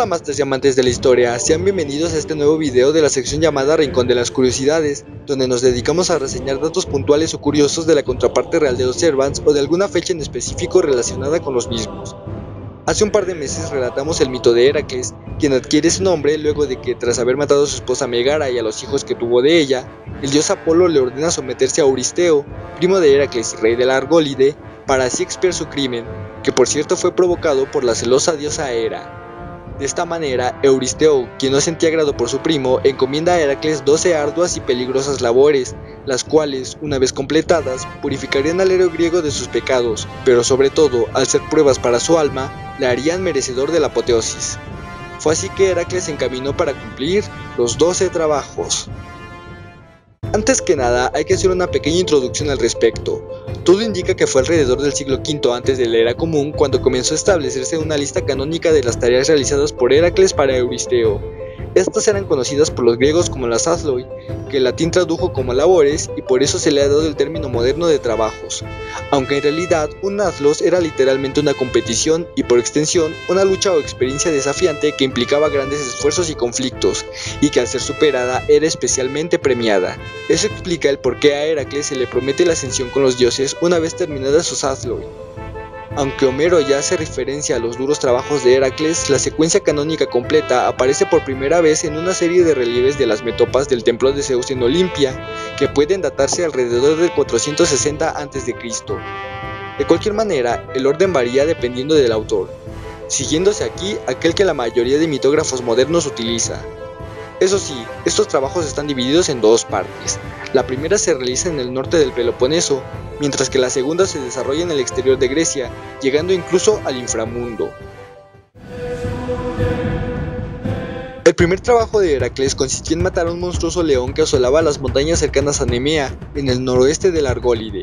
Hola Masters y amantes de la historia, sean bienvenidos a este nuevo video de la sección llamada Rincón de las Curiosidades, donde nos dedicamos a reseñar datos puntuales o curiosos de la contraparte real de los Servants o de alguna fecha en específico relacionada con los mismos. Hace un par de meses relatamos el mito de Heracles, quien adquiere su nombre luego de que, tras haber matado a su esposa Megara y a los hijos que tuvo de ella, el dios Apolo le ordena someterse a Euristeo, primo de Heracles y rey de la Argólide, para así expiar su crimen, que por cierto fue provocado por la celosa diosa Hera. De esta manera, Euristeo, quien no sentía agrado por su primo, encomienda a Heracles 12 arduas y peligrosas labores, las cuales, una vez completadas, purificarían al héroe griego de sus pecados, pero sobre todo, al ser pruebas para su alma, le harían merecedor de la apoteosis. Fue así que Heracles se encaminó para cumplir los 12 trabajos. Antes que nada, hay que hacer una pequeña introducción al respecto. Todo indica que fue alrededor del siglo V antes de la Era Común cuando comenzó a establecerse una lista canónica de las tareas realizadas por Heracles para Euristeo. Estas eran conocidas por los griegos como las athloi, que el latín tradujo como labores y por eso se le ha dado el término moderno de trabajos, aunque en realidad un athlos era literalmente una competición y por extensión una lucha o experiencia desafiante que implicaba grandes esfuerzos y conflictos, y que al ser superada era especialmente premiada. Eso explica el por qué a Heracles se le promete la ascensión con los dioses una vez terminadas sus athloi. Aunque Homero ya hace referencia a los duros trabajos de Heracles, la secuencia canónica completa aparece por primera vez en una serie de relieves de las metopas del templo de Zeus en Olimpia, que pueden datarse alrededor del 460 a.C. De cualquier manera, el orden varía dependiendo del autor, siguiéndose aquí aquel que la mayoría de mitógrafos modernos utiliza. Eso sí, estos trabajos están divididos en dos partes. La primera se realiza en el norte del Peloponeso, mientras que la segunda se desarrolla en el exterior de Grecia, llegando incluso al inframundo. El primer trabajo de Heracles consistió en matar a un monstruoso león que asolaba las montañas cercanas a Nemea, en el noroeste de la Argólide.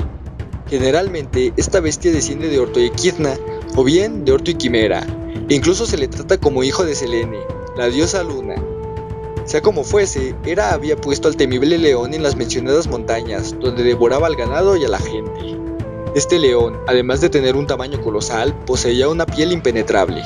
Generalmente, esta bestia desciende de Orto y Equidna, o bien de Orto y Quimera, e incluso se le trata como hijo de Selene, la diosa luna. Sea como fuese, Hera había puesto al temible león en las mencionadas montañas, donde devoraba al ganado y a la gente. Este león, además de tener un tamaño colosal, poseía una piel impenetrable.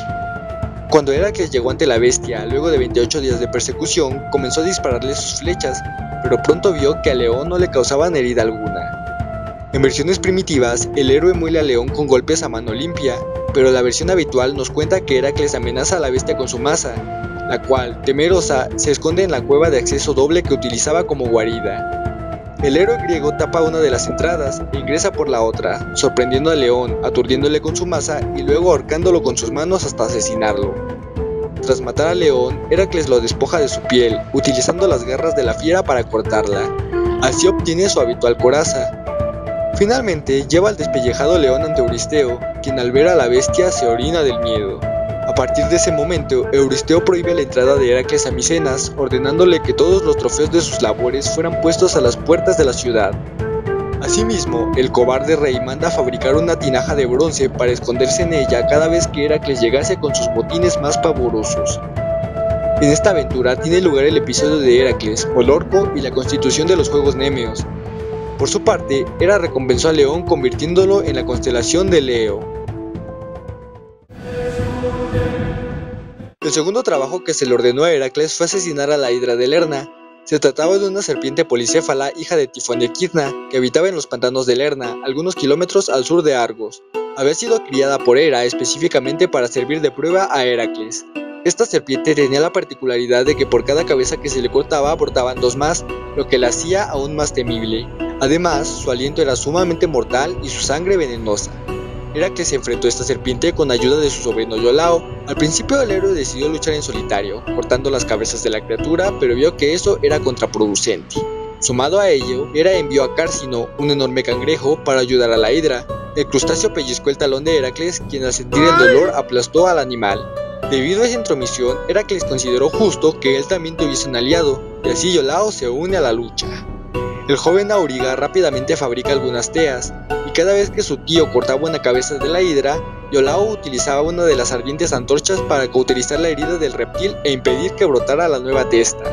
Cuando Heracles llegó ante la bestia, luego de 28 días de persecución, comenzó a dispararle sus flechas, pero pronto vio que al león no le causaban herida alguna. En versiones primitivas, el héroe muele al león con golpes a mano limpia, pero la versión habitual nos cuenta que Heracles amenaza a la bestia con su maza, la cual, temerosa, se esconde en la cueva de acceso doble que utilizaba como guarida. El héroe griego tapa una de las entradas e ingresa por la otra, sorprendiendo al león, aturdiéndole con su maza y luego ahorcándolo con sus manos hasta asesinarlo. Tras matar al león, Heracles lo despoja de su piel, utilizando las garras de la fiera para cortarla. Así obtiene su habitual coraza. Finalmente, lleva al despellejado león ante Euristeo, quien al ver a la bestia se orina del miedo. A partir de ese momento, Euristeo prohíbe la entrada de Heracles a Micenas, ordenándole que todos los trofeos de sus labores fueran puestos a las puertas de la ciudad. Asimismo, el cobarde rey manda a fabricar una tinaja de bronce para esconderse en ella cada vez que Heracles llegase con sus botines más pavorosos. En esta aventura tiene lugar el episodio de Heracles, Olorco y la constitución de los Juegos Nemeos. Por su parte, Hera recompensó al león convirtiéndolo en la constelación de Leo. El segundo trabajo que se le ordenó a Heracles fue asesinar a la Hidra de Lerna. Se trataba de una serpiente policéfala, hija de Tifón y Equidna, que habitaba en los pantanos de Lerna, algunos kilómetros al sur de Argos. Había sido criada por Hera específicamente para servir de prueba a Heracles. Esta serpiente tenía la particularidad de que por cada cabeza que se le cortaba brotaban dos más, lo que la hacía aún más temible. Además, su aliento era sumamente mortal y su sangre venenosa. Heracles se enfrentó a esta serpiente con ayuda de su sobrino Iolao. Al principio el héroe decidió luchar en solitario, cortando las cabezas de la criatura, pero vio que eso era contraproducente. Sumado a ello, Hera envió a Cársino, un enorme cangrejo, para ayudar a la hidra. El crustáceo pellizcó el talón de Heracles, quien al sentir el dolor aplastó al animal. Debido a esa intromisión, Heracles consideró justo que él también tuviese un aliado, y así Iolao se une a la lucha. El joven Auriga rápidamente fabrica algunas teas, y cada vez que su tío cortaba una cabeza de la hidra, Iolao utilizaba una de las ardientes antorchas para cauterizar la herida del reptil e impedir que brotara la nueva testa.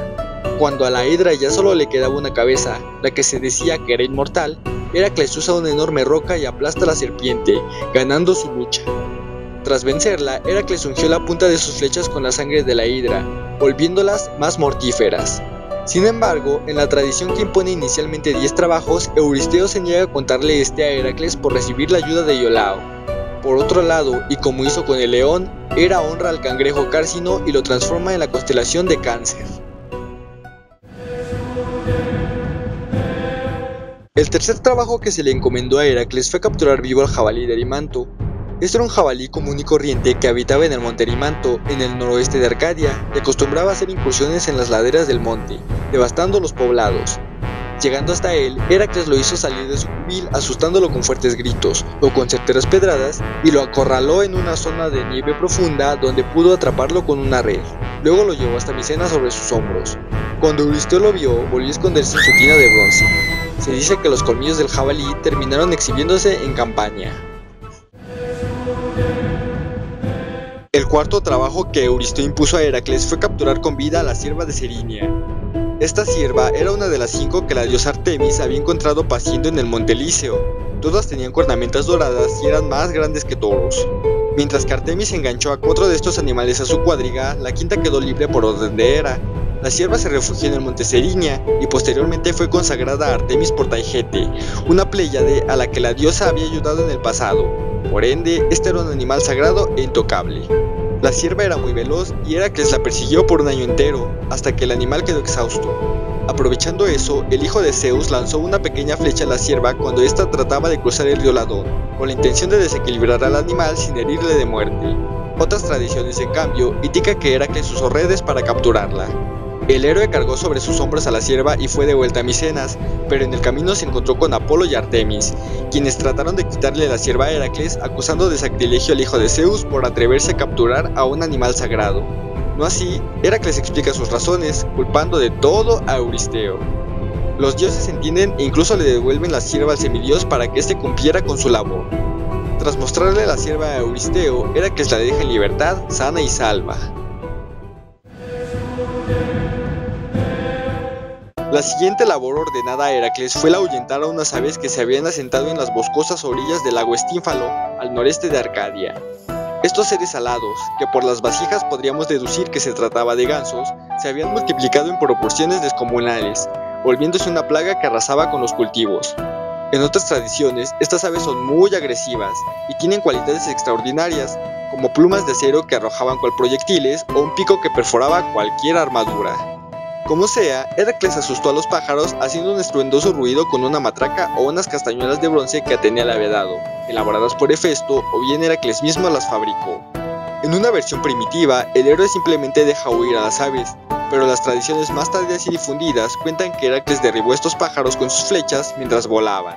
Cuando a la hidra ya solo le quedaba una cabeza, la que se decía que era inmortal, Heracles usa una enorme roca y aplasta a la serpiente, ganando su lucha. Tras vencerla, Heracles ungió la punta de sus flechas con la sangre de la hidra, volviéndolas más mortíferas. Sin embargo, en la tradición que impone inicialmente 10 trabajos, Euristeo se niega a contarle este a Heracles por recibir la ayuda de Iolao. Por otro lado, y como hizo con el león, Hera honra al cangrejo Cársino y lo transforma en la constelación de Cáncer. El tercer trabajo que se le encomendó a Heracles fue capturar vivo al jabalí de Erimanto. Este era un jabalí común y corriente que habitaba en el monte Erimanto, en el noroeste de Arcadia, y acostumbraba a hacer incursiones en las laderas del monte, devastando los poblados. Llegando hasta él, Heracles lo hizo salir de su cubil asustándolo con fuertes gritos o con certeras pedradas y lo acorraló en una zona de nieve profunda donde pudo atraparlo con una red. Luego lo llevó hasta Micenas sobre sus hombros. Cuando Euristeo lo vio, volvió a esconderse en su tina de bronce. Se dice que los colmillos del jabalí terminaron exhibiéndose en campaña. El cuarto trabajo que Euristeo impuso a Heracles fue capturar con vida a la cierva de Serinia. Esta cierva era una de las 5 que la diosa Artemis había encontrado paciendo en el monte Elíseo. Todas tenían cornamentas doradas y eran más grandes que toros. Mientras que Artemis enganchó a 4 de estos animales a su cuadriga, la quinta quedó libre por orden de Hera. La cierva se refugió en el monte Serinia y posteriormente fue consagrada a Artemis por Taigete, una pléyade a la que la diosa había ayudado en el pasado. Por ende, este era un animal sagrado e intocable. La cierva era muy veloz y Heracles la persiguió por un año entero, hasta que el animal quedó exhausto. Aprovechando eso, el hijo de Zeus lanzó una pequeña flecha a la cierva cuando ésta trataba de cruzar el río Ladón, con la intención de desequilibrar al animal sin herirle de muerte. Otras tradiciones, en cambio, indican que Heracles usó redes para capturarla. El héroe cargó sobre sus hombros a la cierva y fue de vuelta a Micenas, pero en el camino se encontró con Apolo y Artemis, quienes trataron de quitarle la cierva a Heracles, acusando de sacrilegio al hijo de Zeus por atreverse a capturar a un animal sagrado. No así, Heracles explica sus razones, culpando de todo a Euristeo. Los dioses entienden e incluso le devuelven la cierva al semidios para que éste cumpliera con su labor. Tras mostrarle la cierva a Euristeo, Heracles la deja en libertad, sana y salva. La siguiente labor ordenada a Heracles fue la ahuyentar a unas aves que se habían asentado en las boscosas orillas del lago Estínfalo, al noreste de Arcadia. Estos seres alados, que por las vasijas podríamos deducir que se trataba de gansos, se habían multiplicado en proporciones descomunales, volviéndose una plaga que arrasaba con los cultivos. En otras tradiciones, estas aves son muy agresivas y tienen cualidades extraordinarias, como plumas de acero que arrojaban cual proyectiles o un pico que perforaba cualquier armadura. Como sea, Heracles asustó a los pájaros haciendo un estruendoso ruido con una matraca o unas castañuelas de bronce que Atenea le había dado, elaboradas por Hefesto, o bien Heracles mismo las fabricó. En una versión primitiva, el héroe simplemente deja huir a las aves, pero las tradiciones más tardías y difundidas cuentan que Heracles derribó estos pájaros con sus flechas mientras volaban.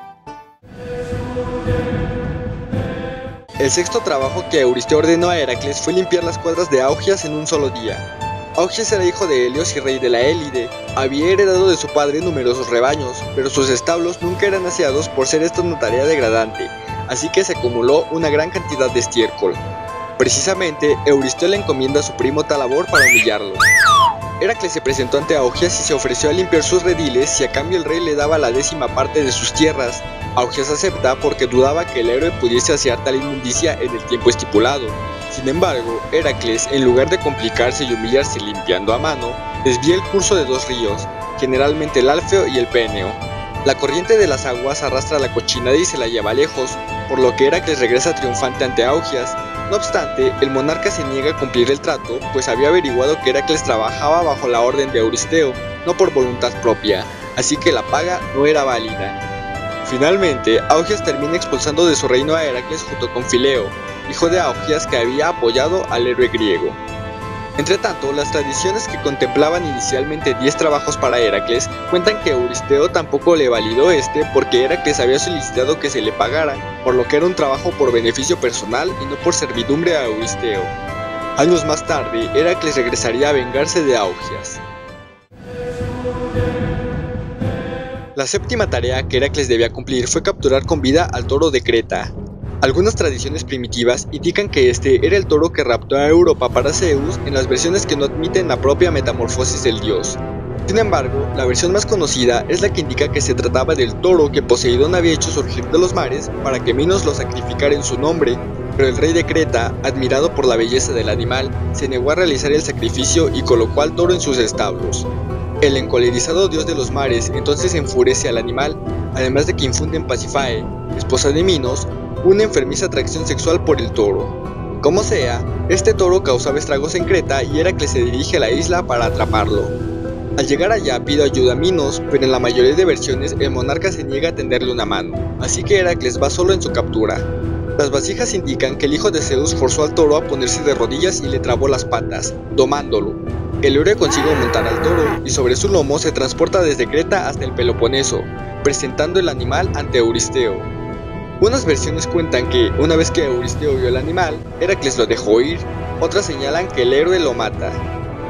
El sexto trabajo que Euristeo ordenó a Heracles fue limpiar las cuadras de Augias en un solo día. Augias era hijo de Helios y rey de la Élide. Había heredado de su padre numerosos rebaños, pero sus establos nunca eran aseados por ser esta una tarea degradante, así que se acumuló una gran cantidad de estiércol. Precisamente, Euristeo le encomienda a su primo tal labor para humillarlo. Heracles se presentó ante Augias y se ofreció a limpiar sus rediles si a cambio el rey le daba la 10ª parte de sus tierras. Augias acepta porque dudaba que el héroe pudiese asear tal inmundicia en el tiempo estipulado. Sin embargo, Heracles, en lugar de complicarse y humillarse limpiando a mano, desvía el curso de 2 ríos, generalmente el Alfeo y el Peneo. La corriente de las aguas arrastra la cochinada y se la lleva lejos, por lo que Heracles regresa triunfante ante Augias. No obstante, el monarca se niega a cumplir el trato, pues había averiguado que Heracles trabajaba bajo la orden de Euristeo, no por voluntad propia, así que la paga no era válida. Finalmente, Augias termina expulsando de su reino a Heracles junto con Fileo, hijo de Augias que había apoyado al héroe griego. Entretanto, las tradiciones que contemplaban inicialmente 10 trabajos para Heracles cuentan que Euristeo tampoco le validó porque Heracles había solicitado que se le pagara, por lo que era un trabajo por beneficio personal y no por servidumbre a Euristeo. Años más tarde, Heracles regresaría a vengarse de Augias. La séptima tarea que Heracles debía cumplir fue capturar con vida al toro de Creta. Algunas tradiciones primitivas indican que este era el toro que raptó a Europa para Zeus en las versiones que no admiten la propia metamorfosis del dios. Sin embargo, la versión más conocida es la que indica que se trataba del toro que Poseidón había hecho surgir de los mares para que Minos lo sacrificara en su nombre. pero el rey de Creta, admirado por la belleza del animal, se negó a realizar el sacrificio y colocó al toro en sus establos. El encolerizado dios de los mares entonces enfurece al animal, además de que infunde en Pasífae, esposa de Minos, una enfermiza atracción sexual por el toro. Como sea, este toro causaba estragos en Creta y Heracles se dirige a la isla para atraparlo. Al llegar allá pide ayuda a Minos, pero en la mayoría de versiones el monarca se niega a tenderle una mano, así que Heracles va solo en su captura. Las vasijas indican que el hijo de Zeus forzó al toro a ponerse de rodillas y le trabó las patas, domándolo. El héroe consigue montar al toro y sobre su lomo se transporta desde Creta hasta el Peloponeso, presentando el animal ante Euristeo. Unas versiones cuentan que, una vez que Euristeo vio el animal, Heracles lo dejó ir, otras señalan que el héroe lo mata.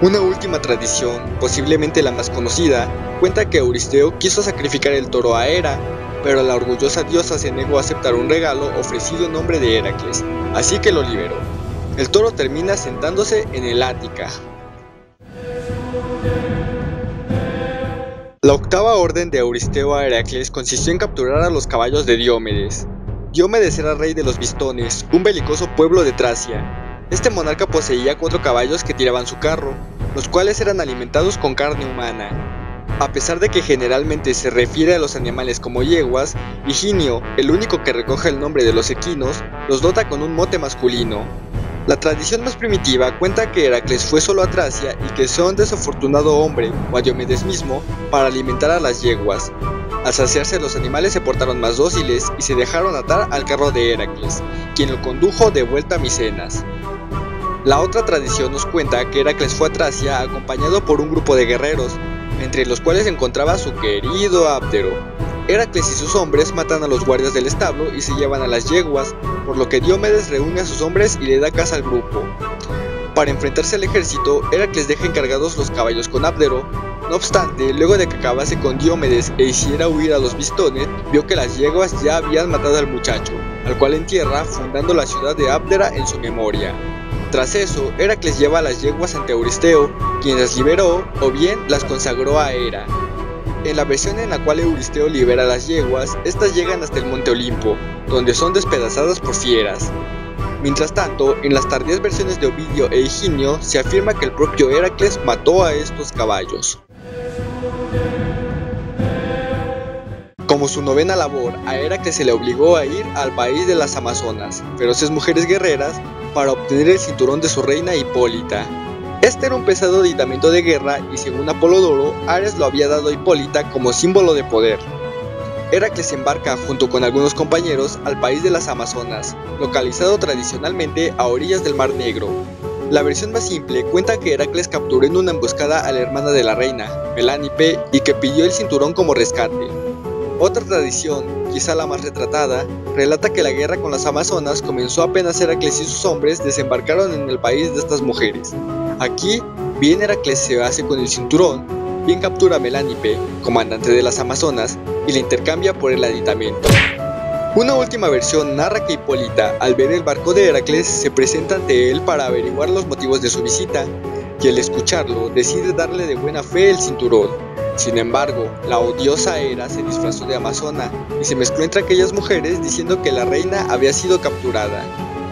Una última tradición, posiblemente la más conocida, cuenta que Euristeo quiso sacrificar el toro a Hera, pero la orgullosa diosa se negó a aceptar un regalo ofrecido en nombre de Heracles, así que lo liberó. El toro termina sentándose en el Ática. La octava orden de Euristeo a Heracles consistió en capturar a los caballos de Diomedes. Diomedes era rey de los Bistones, un belicoso pueblo de Tracia. Este monarca poseía 4 caballos que tiraban su carro, los cuales eran alimentados con carne humana. A pesar de que generalmente se refiere a los animales como yeguas, Higinio, el único que recoge el nombre de los equinos, los dota con un mote masculino. La tradición más primitiva cuenta que Heracles fue solo a Tracia y que usó a un desafortunado hombre, o a Diomedes mismo, para alimentar a las yeguas. Al saciarse, los animales se portaron más dóciles y se dejaron atar al carro de Heracles, quien lo condujo de vuelta a Micenas. La otra tradición nos cuenta que Heracles fue a Tracia acompañado por un grupo de guerreros, entre los cuales se encontraba su querido Áptero. Heracles y sus hombres matan a los guardias del establo y se llevan a las yeguas, por lo que Diomedes reúne a sus hombres y le da caza al grupo. Para enfrentarse al ejército, Heracles deja encargados los caballos con Áptero. No obstante, luego de que acabase con Diomedes e hiciera huir a los Bistones, vio que las yeguas ya habían matado al muchacho, al cual entierra, fundando la ciudad de Áptera en su memoria. Tras eso, Heracles lleva a las yeguas ante Euristeo, quien las liberó o bien las consagró a Hera. En la versión en la cual Euristeo libera a las yeguas, estas llegan hasta el monte Olimpo, donde son despedazadas por fieras. Mientras tanto, en las tardías versiones de Ovidio e Higinio se afirma que el propio Heracles mató a estos caballos. Como su novena labor, a Heracles se le obligó a ir al país de las Amazonas, feroces mujeres guerreras, para obtener el cinturón de su reina Hipólita. Este era un pesado aditamento de guerra y según Apolodoro, Ares lo había dado a Hipólita como símbolo de poder. Heracles embarca junto con algunos compañeros al país de las Amazonas, localizado tradicionalmente a orillas del Mar Negro. La versión más simple cuenta que Heracles capturó en una emboscada a la hermana de la reina, Melánipe, y que pidió el cinturón como rescate. Otra tradición, quizá la más retratada, relata que la guerra con las Amazonas comenzó apenas Heracles y sus hombres desembarcaron en el país de estas mujeres. Aquí, bien Heracles se hace con el cinturón, bien captura a Melánipe, comandante de las Amazonas, y la intercambia por el aditamento. Una última versión narra que Hipólita, al ver el barco de Heracles, se presenta ante él para averiguar los motivos de su visita, y al escucharlo decide darle de buena fe el cinturón. Sin embargo, la odiosa Hera se disfrazó de amazona y se mezcló entre aquellas mujeres diciendo que la reina había sido capturada.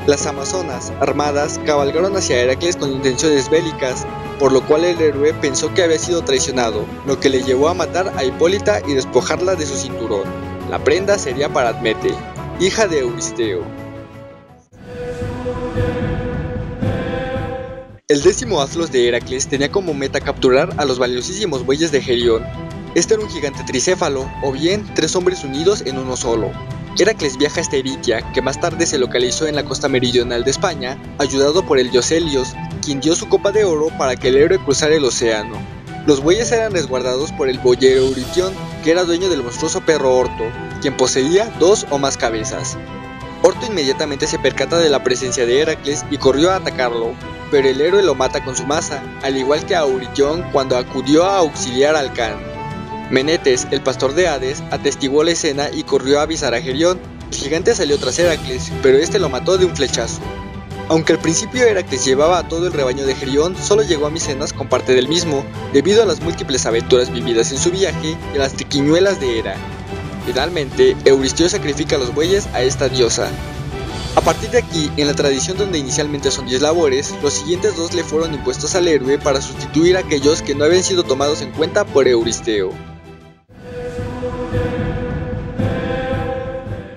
Las amazonas, armadas, cabalgaron hacia Heracles con intenciones bélicas, por lo cual el héroe pensó que había sido traicionado, lo que le llevó a matar a Hipólita y despojarla de su cinturón. La prenda sería para Admete, hija de Euristeo. El 10º Atlos de Heracles tenía como meta capturar a los valiosísimos bueyes de Gerión. Este era un gigante tricéfalo, o bien 3 hombres unidos en uno solo. Heracles viaja hasta Eritia, que más tarde se localizó en la costa meridional de España, ayudado por el dios Helios, quien dio su copa de oro para que el héroe cruzara el océano. Los bueyes eran resguardados por el boyero Euritión, que era dueño del monstruoso perro Orto, quien poseía 2 o más cabezas. Orto inmediatamente se percata de la presencia de Heracles y corrió a atacarlo, pero el héroe lo mata con su maza, al igual que a Euritión cuando acudió a auxiliar al Can. Menetes, el pastor de Hades, atestiguó la escena y corrió a avisar a Gerión. El gigante salió tras Heracles, pero este lo mató de un flechazo. Aunque al principio Heracles llevaba a todo el rebaño de Gerión, solo llegó a Micenas con parte del mismo, debido a las múltiples aventuras vividas en su viaje y a las triquiñuelas de Hera. Finalmente, Euristeo sacrifica a los bueyes a esta diosa. A partir de aquí, en la tradición donde inicialmente son 10 labores, los siguientes 2 le fueron impuestos al héroe para sustituir a aquellos que no habían sido tomados en cuenta por Euristeo.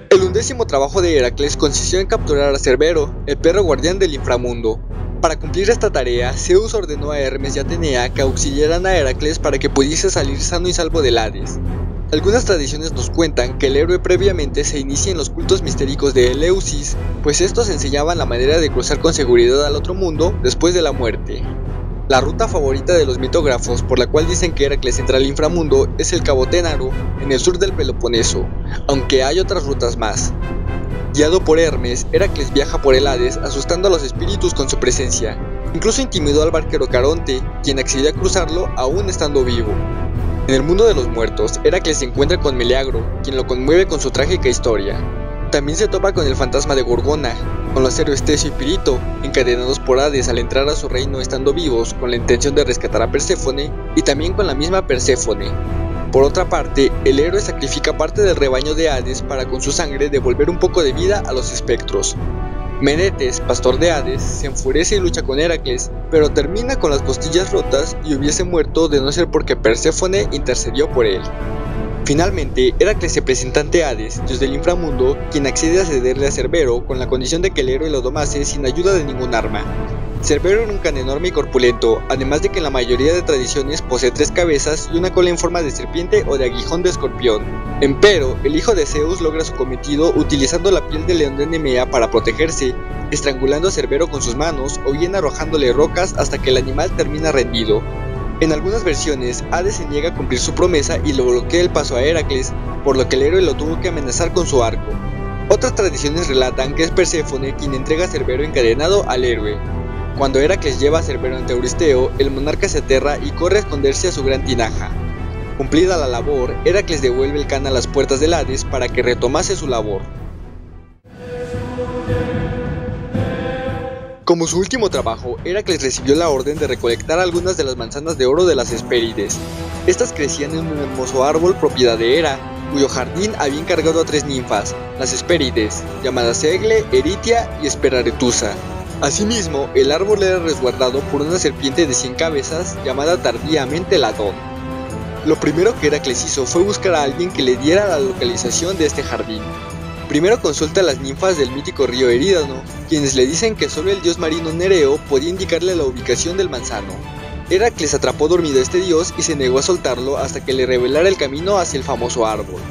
El 11º trabajo de Heracles consistió en capturar a Cerbero, el perro guardián del inframundo. Para cumplir esta tarea, Zeus ordenó a Hermes y Atenea que auxiliaran a Heracles para que pudiese salir sano y salvo del Hades. Algunas tradiciones nos cuentan que el héroe previamente se inicia en los cultos mistéricos de Eleusis, pues estos enseñaban la manera de cruzar con seguridad al otro mundo después de la muerte. La ruta favorita de los mitógrafos por la cual dicen que Heracles entra al inframundo es el Cabo Ténaro, en el sur del Peloponeso, aunque hay otras rutas más. Guiado por Hermes, Heracles viaja por el Hades asustando a los espíritus con su presencia. Incluso intimidó al barquero Caronte, quien accedió a cruzarlo aún estando vivo. En el mundo de los muertos, Heracles se encuentra con Meleagro, quien lo conmueve con su trágica historia. También se topa con el fantasma de Gorgona, con los héroes Teseo y Pirito, encadenados por Hades al entrar a su reino estando vivos con la intención de rescatar a Perséfone, y también con la misma Perséfone. Por otra parte, el héroe sacrifica parte del rebaño de Hades para con su sangre devolver un poco de vida a los espectros. Menetes, pastor de Hades, se enfurece y lucha con Heracles, pero termina con las costillas rotas y hubiese muerto de no ser porque Perséfone intercedió por él. Finalmente, Heracles se presenta ante Hades, dios del inframundo, quien accede a cederle a Cerbero con la condición de que el héroe lo domase sin ayuda de ningún arma. Cerbero era un can enorme y corpulento, además de que en la mayoría de tradiciones posee 3 cabezas y una cola en forma de serpiente o de aguijón de escorpión. Empero, el hijo de Zeus logra su cometido utilizando la piel de león de Nemea para protegerse, estrangulando a Cerbero con sus manos o bien arrojándole rocas hasta que el animal termina rendido. En algunas versiones, Hades se niega a cumplir su promesa y le bloquea el paso a Heracles, por lo que el héroe lo tuvo que amenazar con su arco. Otras tradiciones relatan que es Perséfone quien entrega a Cerbero encadenado al héroe. Cuando Heracles lleva a Cerbero ante Euristeo, el monarca se aterra y corre a esconderse a su gran tinaja. Cumplida la labor, Heracles devuelve el can a las puertas del Hades para que retomase su labor. Como su último trabajo, Heracles recibió la orden de recolectar algunas de las manzanas de oro de las Hespérides. Estas crecían en un hermoso árbol propiedad de Hera, cuyo jardín había encargado a 3 ninfas, las Hespérides, llamadas Egle, Eritia y Esperaretusa. Asimismo, el árbol era resguardado por una serpiente de 100 cabezas llamada tardíamente Ladón. Lo primero que Heracles hizo fue buscar a alguien que le diera la localización de este jardín. Primero consulta a las ninfas del mítico río Erídano, quienes le dicen que solo el dios marino Nereo podía indicarle la ubicación del manzano. Heracles atrapó dormido a este dios y se negó a soltarlo hasta que le revelara el camino hacia el famoso árbol.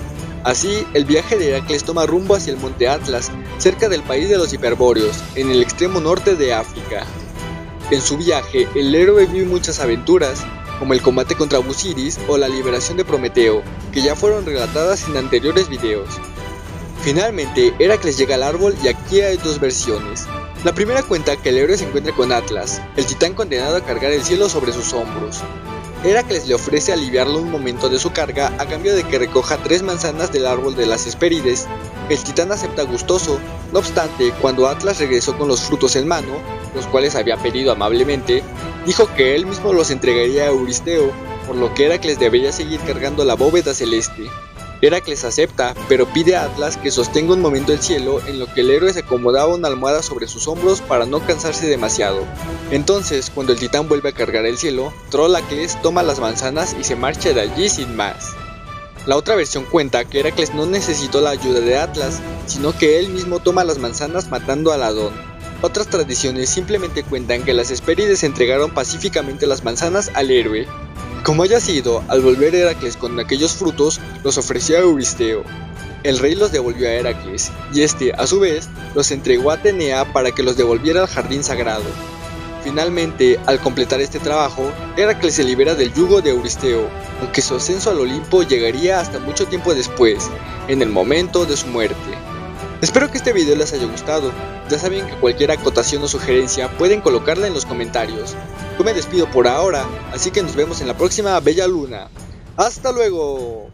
Así, el viaje de Heracles toma rumbo hacia el monte Atlas, cerca del país de los hiperbóreos, en el extremo norte de África. En su viaje, el héroe vive muchas aventuras, como el combate contra Busiris o la liberación de Prometeo, que ya fueron relatadas en anteriores videos. Finalmente, Heracles llega al árbol y aquí hay 2 versiones. La primera cuenta que el héroe se encuentra con Atlas, el titán condenado a cargar el cielo sobre sus hombros. Heracles le ofrece aliviarlo un momento de su carga a cambio de que recoja 3 manzanas del árbol de las Hespérides. El titán acepta gustoso, no obstante, cuando Atlas regresó con los frutos en mano, los cuales había pedido amablemente, dijo que él mismo los entregaría a Euristeo, por lo que Heracles debería seguir cargando la bóveda celeste. Heracles acepta, pero pide a Atlas que sostenga un momento el cielo, en lo que el héroe se acomodaba una almohada sobre sus hombros para no cansarse demasiado. Entonces, cuando el titán vuelve a cargar el cielo, Trolacles toma las manzanas y se marcha de allí sin más. La otra versión cuenta que Heracles no necesitó la ayuda de Atlas, sino que él mismo toma las manzanas matando a Ladón. Otras tradiciones simplemente cuentan que las Hespérides entregaron pacíficamente las manzanas al héroe. Como haya sido, al volver Heracles con aquellos frutos, los ofreció a Euristeo. El rey los devolvió a Heracles, y este, a su vez, los entregó a Atenea para que los devolviera al jardín sagrado. Finalmente, al completar este trabajo, Heracles se libera del yugo de Euristeo, aunque su ascenso al Olimpo llegaría hasta mucho tiempo después, en el momento de su muerte. Espero que este video les haya gustado. Ya saben que cualquier acotación o sugerencia pueden colocarla en los comentarios. Yo me despido por ahora, así que nos vemos en la próxima Bella Luna. ¡Hasta luego!